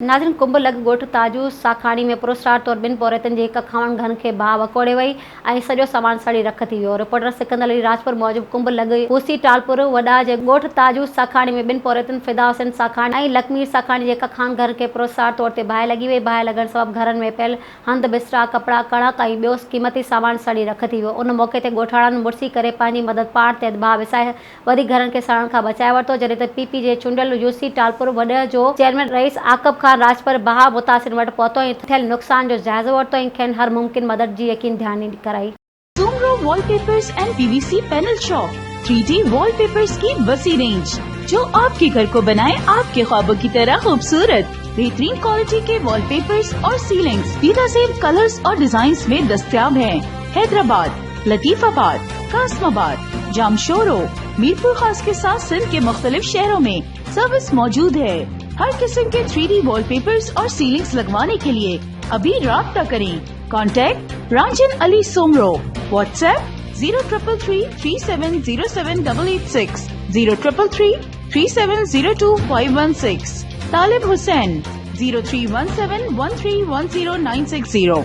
नाज़रीन कुंभ लॻ ॻोठ ताजू साखाणी में पुरस्कार तौर 2 पौरतनि जे हिक खावण घन के भाउ वकोड़े वई ऐं सॼो सामान सड़ी रख थी वियो। रिपोर्टर सिकंदर अली राजपुर मूजिब कुंभ लॻ पूसी टालपुर वॾा जे ॻोठ ताजू साखाणी में 2 पौरतनि फिदा हुसैन साखाणी ऐं लखमीर साखाणी जे हिक खावण घर के पुरस्कार तौर ते बाहि लॻी वई। बाहि लॻण सबब घरनि में पियल हंध बिस्तरा कपड़ा कणक ऐं ॿियो क़ीमती सामान सड़ी रख थी वियो। उन मौक़े ते ॻोठाणनि मुड़िसी करे पंहिंजी मदद पाण ते भाउ विसाए वधीक घरनि खे सड़ण खां बचाए वरितो। जॾहिं त पीपी जे चूंडियल यूसी टालपुर वॾे जो चेयरमैन रईस आकब खान राजपुर भाउ मुतासिर वटि पहुतो ऐं थियल नुक़सान जो जाइज़ो वरितो ऐं खेनि हर मुमकिन मदद जी यकीन दहानी कराई। Soomro wallpapers and PVC panel shop 3D wallpapers की वसी रेंज जो आपके घर को बनाए आपके ख्वाबों की तरह खूबसूरत। बेहतरीन क्वालिटी के वॉलपेपर्स और सीलिंग्स बेनज़ीर कलर्स और डिजाइन्स में दस्तयाब हैं। हैदराबाद, लतीफाबाद, कासमाबाद, जामशोरो, मीरपुर खास के साथ सिंध के मुख्तलिफ शहरों में सर्विस मौजूद है। हर किस्म के 3D वॉलपेपर्स और सीलिंग्स लगवाने के लिए अभी राब्ता करें। कॉन्टैक्ट रांजन अली सोमरो। व्हाट्सएप 0333370786 03333702 516। तालिब हुसैन 0317131096